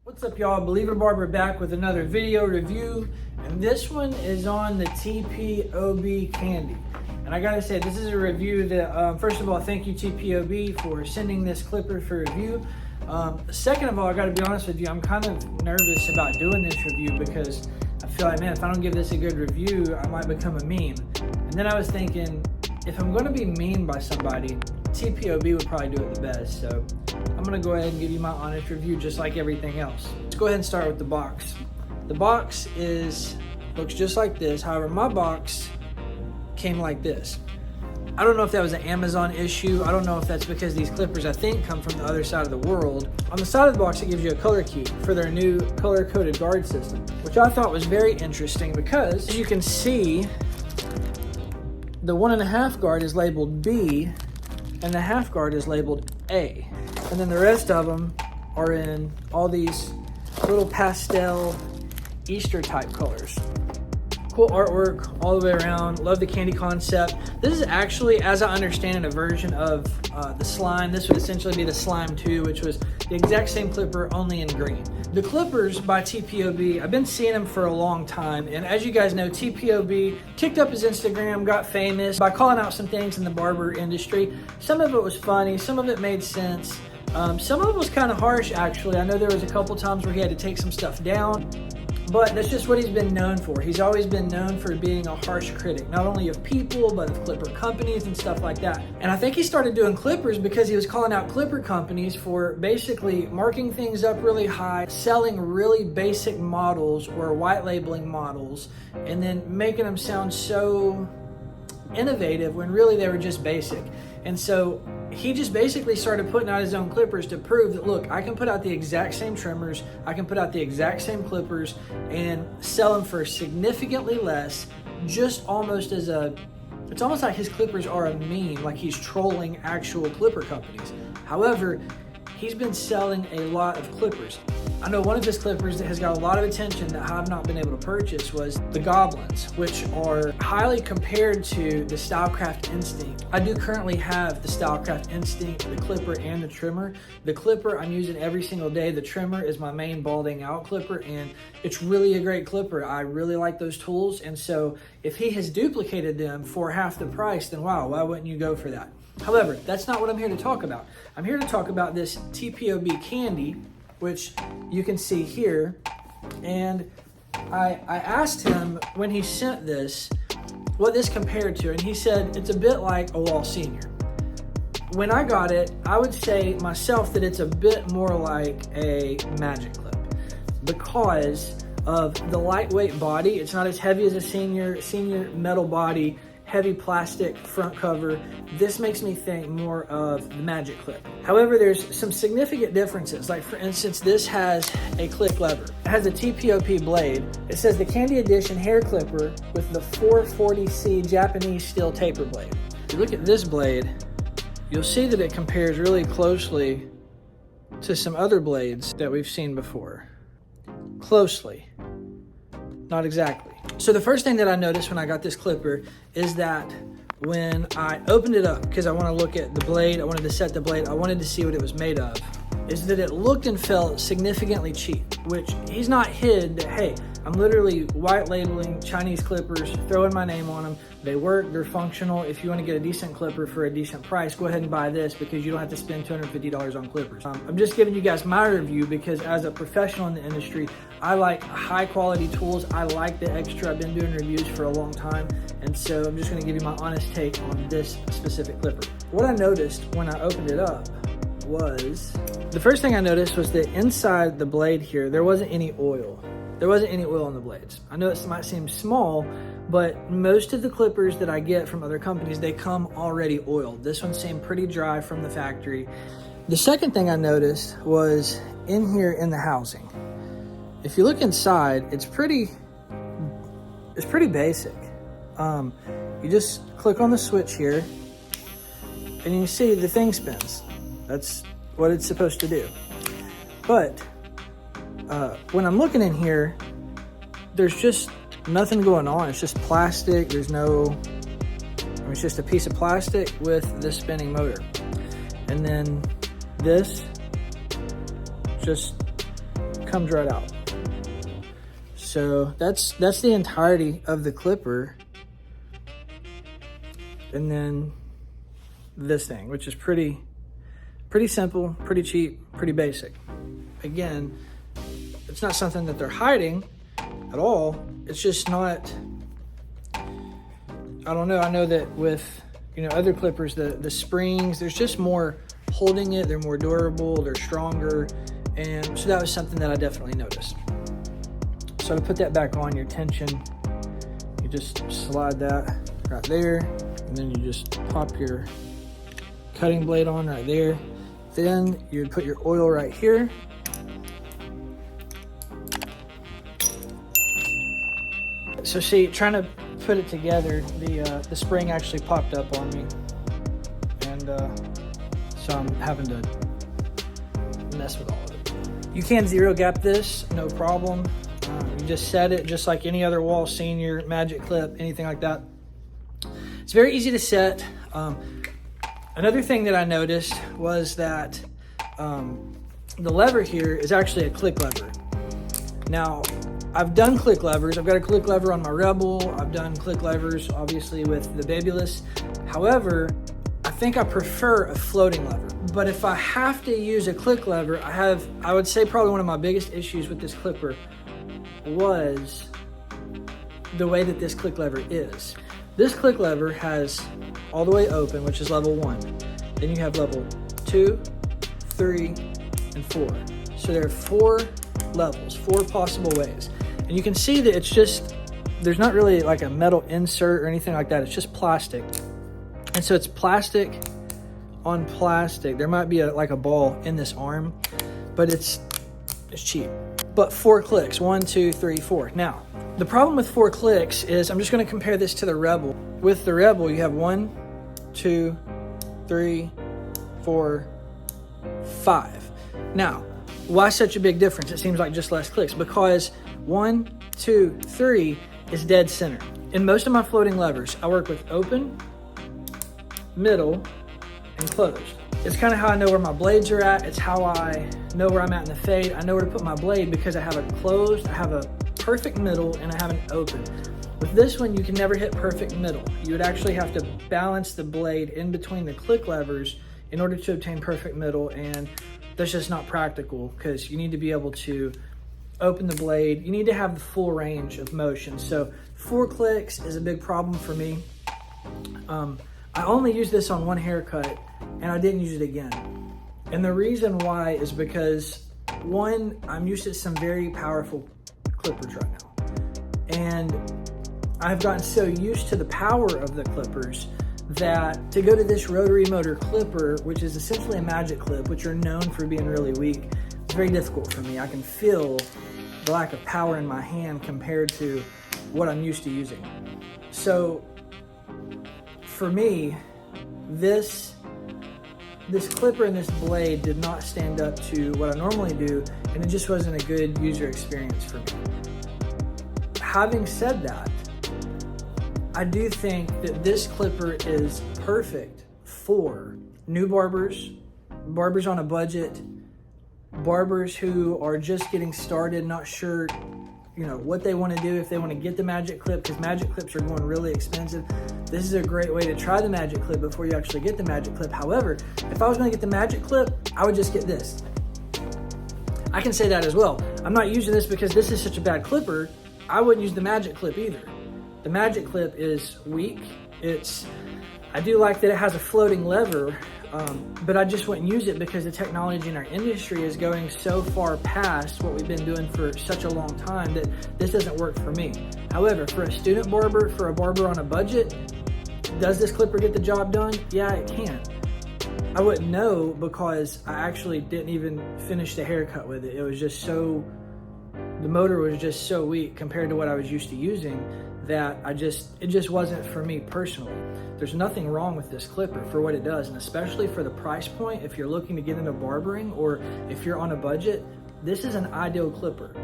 What's up, y'all? Believer Barber back with another video review, and this one is on the TPOB Candy. And I gotta say, this is a review that, first of all, thank you TPOB for sending this clipper for review. Second of all, I gotta be honest with you, I'm kind of nervous about doing this review because I feel like, man, if I don't give this a good review, I might become a meme. And then I was thinking, if I'm gonna be memed by somebody, TPOB would probably do it the best. So I'm gonna go ahead and give you my honest review just like everything else. Let's go ahead and start with the box. The box looks just like this. However, my box came like this. I don't know if that was an Amazon issue. I don't know if that's because these clippers, I think, come from the other side of the world. On the side of the box, it gives you a color key for their new color-coded guard system, which I thought was very interesting because, as you can see, the 1.5 guard is labeled B and the half guard is labeled A. And then the rest of them are in all these little pastel Easter type colors. Cool artwork all the way around. Love the candy concept. This is actually, as I understand it, a version of the slime. This would essentially be the slime 2, which was the exact same clipper, only in green. The clippers by TPOB, I've been seeing them for a long time, and as you guys know, TPOB kicked up his Instagram, got famous by calling out some things in the barber industry. Some of it was funny, some of it made sense. Some of it was kind of harsh, actually. I know there was a couple times where he had to take some stuff down, but that's just what he's been known for. He's always been known for being a harsh critic, not only of people, but of clipper companies and stuff like that. And I think he started doing clippers because he was calling out clipper companies for basically marking things up really high, selling really basic models or white labeling models, and then making them sound so innovative when really they were just basic. And so he just basically started putting out his own clippers to prove that, look, I can put out the exact same trimmers, I can put out the exact same clippers and sell them for significantly less, just almost as it's almost like his clippers are a meme, like he's trolling actual clipper companies. However, he's been selling a lot of clippers. I know one of his clippers that has got a lot of attention that I've not been able to purchase was the Goblins, which are highly compared to the Stylecraft Instinct. I do currently have the Stylecraft Instinct, the clipper, and the trimmer. The clipper I'm using every single day. The trimmer is my main balding out clipper, and it's really a great clipper. I really like those tools, and so if he has duplicated them for half the price, then wow, why wouldn't you go for that? However, that's not what I'm here to talk about. I'm here to talk about this TPOB Candy, which you can see here. And I asked him when he sent this what this compared to, and he said it's a bit like a Wall Senior. When I got it, I would say myself that it's a bit more like a Magic Clip because of the lightweight body. It's not as heavy as a senior metal body, heavy plastic front cover. This makes me think more of the Magic Clip. However, there's some significant differences. Like, for instance, this has a clip lever. It has a TPOP blade. It says the Candy Edition hair clipper with the 440C Japanese steel taper blade. If you look at this blade, you'll see that it compares really closely to some other blades that we've seen before. Closely, not exactly. So the first thing that I noticed when I got this clipper is that when I opened it up, because I want to look at the blade, I wanted to set the blade, I wanted to see what it was made of, is that it looked and felt significantly cheap, which he's not hid that, hey, I'm literally white labeling Chinese clippers, throwing my name on them. They work, they're functional. If you want to get a decent clipper for a decent price, go ahead and buy this because you don't have to spend $250 on clippers. I'm just giving you guys my review because as a professional in the industry, I like high quality tools. I like the extra. I've been doing reviews for a long time. And so I'm just going to give you my honest take on this specific clipper. What I noticed when I opened it up was, the first thing I noticed was that inside the blade here, there wasn't any oil. There wasn't any oil on the blades. I know it might seem small, but most of the clippers that I get from other companies, they come already oiled. This one seemed pretty dry from the factory. The second thing I noticed was in here in the housing. If you look inside, it's pretty basic. You just click on the switch here and you see the thing spins. That's what it's supposed to do. But when I'm looking in here, there's just nothing going on. It's just plastic. There's no, it's just a piece of plastic with the spinning motor. And then this just comes right out. So that's the entirety of the clipper. And then this thing, which is pretty simple, pretty cheap, pretty basic. Again, it's not something that they're hiding at all. It's just not, I don't know. I know that with, other clippers, the springs, there's just more holding it. They're more durable, they're stronger. And so that was something that I definitely noticed. So to put that back on, your tension, you just slide that right there, and then you just pop your cutting blade on right there. Then you would put your oil right here. So see, trying to put it together, the spring actually popped up on me, and so I'm having to mess with all of it. You can zero gap this, no problem. You just set it just like any other wall senior, magic clip, anything like that. It's very easy to set. Another thing that I noticed was that the lever here is actually a click lever. Now, I've done click levers. I've got a click lever on my Rebel. I've done click levers, obviously, with the Babulous. However, I think I prefer a floating lever. But if I have to use a click lever, I would say probably one of my biggest issues with this clipper was the way that this click lever is. This click lever has all the way open, which is level 1. Then you have level 2, 3, and 4. So there are 4 levels, 4 possible ways. And you can see that it's just, there's not really like a metal insert or anything like that. It's just plastic. And so it's plastic on plastic. There might be like a ball in this arm, but it's cheap. But 4 clicks, 1, 2, 3, 4. Now, the problem with 4 clicks is, I'm just gonna compare this to the Rebel. With the Rebel, you have 1, 2, 3, 4, 5. Now, why such a big difference? It seems like just less clicks, because 1, 2, 3 is dead center. In most of my floating levers, I work with open, middle, and closed. It's kind of how I know where my blades are at. It's how I know where I'm at in the fade. I know where to put my blade because I have a closed, I have a perfect middle, and I have an open. With this one, you can never hit perfect middle. You would actually have to balance the blade in between the click levers in order to obtain perfect middle, and that's just not practical because you need to be able to open the blade. You need to have the full range of motion. So 4 clicks is a big problem for me. I only used this on one haircut and I didn't use it again. And the reason why is because, one, I'm used to some very powerful clippers right now. And I've gotten so used to the power of the clippers that to go to this rotary motor clipper, which is essentially a magic clip, which are known for being really weak, it's very difficult for me. I can feel the lack of power in my hand compared to what I'm used to using. So for me, this clipper and this blade did not stand up to what I normally do, and it just wasn't a good user experience for me. Having said that, I do think that this clipper is perfect for new barbers, barbers on a budget, barbers who are just getting started, not sure, what they want to do, if they want to get the magic clip, because magic clips are going really expensive. This is a great way to try the magic clip before you actually get the magic clip. However, if I was going to get the magic clip, I would just get this. I can say that as well. I'm not using this because this is such a bad clipper. I wouldn't use the magic clip either. The magic clip is weak. I do like that it has a floating lever, but I just wouldn't use it because the technology in our industry is going so far past what we've been doing for such a long time that this doesn't work for me. However, for a student barber, for a barber on a budget, does this clipper get the job done? Yeah, it can. I wouldn't know because I actually didn't even finish the haircut with it. It was just the motor was just so weak compared to what I was used to using that it just wasn't for me personally. There's nothing wrong with this clipper for what it does, and especially for the price point, if you're looking to get into barbering or if you're on a budget, this is an ideal clipper.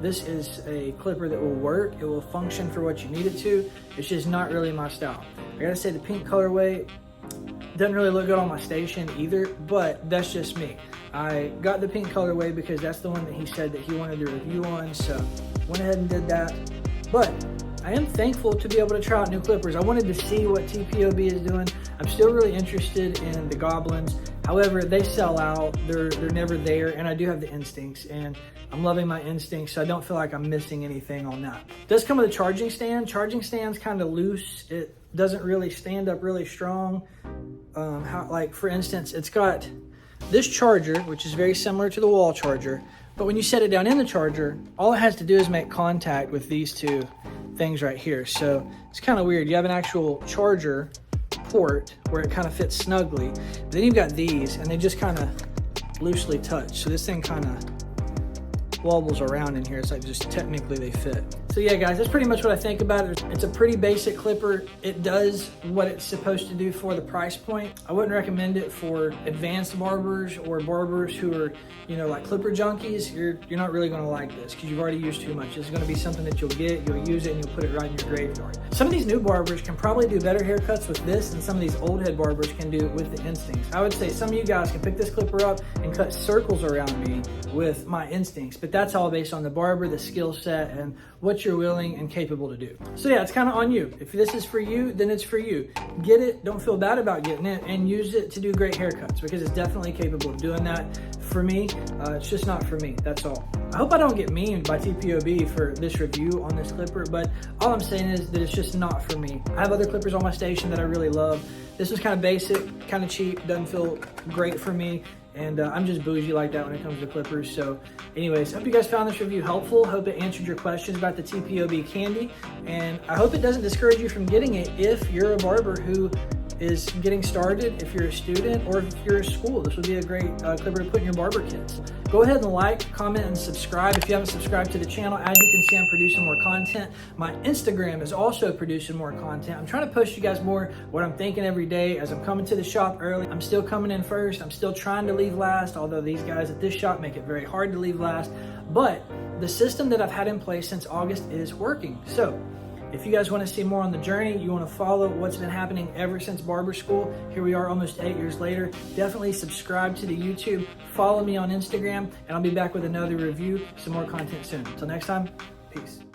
This is a clipper that will work, it will function for what you need it to. It's just not really my style. I gotta say, the pink colorway, Doesn't really look good on my station either, but that's just me. I got the pink colorway because that's the one that he said that he wanted to review on, so went ahead and did that. But I am thankful to be able to try out new clippers. I wanted to see what TPOB is doing. I'm still really interested in the Goblins. However, they sell out, they're never there, and I do have the Instincts, and I'm loving my Instincts, so I don't feel like I'm missing anything on that. It does come with a charging stand. Charging stand's kind of loose. It doesn't really stand up really strong. Like for instance, it's got this charger, which is very similar to the wall charger, but when you set it down in the charger, all it has to do is make contact with these two things right here. So it's kind of weird. You have an actual charger port where it kind of fits snugly. But then you've got these, and they just kind of loosely touch. So this thing kind of wobbles around in here. It's like just technically they fit. So yeah, guys, that's pretty much what I think about it. It's a pretty basic clipper. It does what it's supposed to do for the price point. I wouldn't recommend it for advanced barbers or barbers who are, you know, like clipper junkies. You're not really gonna like this because you've already used too much. It's gonna be something that you'll get, you'll use it, and you'll put it right in your graveyard. Some of these new barbers can probably do better haircuts with this than some of these old head barbers can do with the Instincts. I would say some of you guys can pick this clipper up and cut circles around me with my Instincts, but that's all based on the barber, the skill set, and what you're willing and capable to do. So yeah, it's kind of on you. If this is for you, then it's for you. Get it, don't feel bad about getting it, and use it to do great haircuts because it's definitely capable of doing that. For me, it's just not for me, that's all. I hope I don't get memed by TPOB for this review on this clipper, but all I'm saying is that it's just not for me. I have other clippers on my station that I really love. This was kind of basic, kind of cheap, doesn't feel great for me. And I'm just bougie like that when it comes to clippers. So anyways, hope you guys found this review helpful. Hope it answered your questions about the TPOB Candy. And I hope it doesn't discourage you from getting it if you're a barber who is getting started, if you're a student, or if you're a school. This would be a great clipper to put in your barber kits. Go ahead and like, comment, and subscribe if you haven't subscribed to the channel. As you can see, I'm producing more content. My Instagram is also producing more content. I'm trying to push you guys more what I'm thinking every day as I'm coming to the shop early. I'm still coming in first. I'm still trying to leave last, although these guys at this shop make it very hard to leave last. But the system that I've had in place since August is working. So if you guys want to see more on the journey, you want to follow what's been happening ever since barber school, here we are almost 8 years later, definitely subscribe to the YouTube, follow me on Instagram, and I'll be back with another review, some more content soon. Until next time, peace.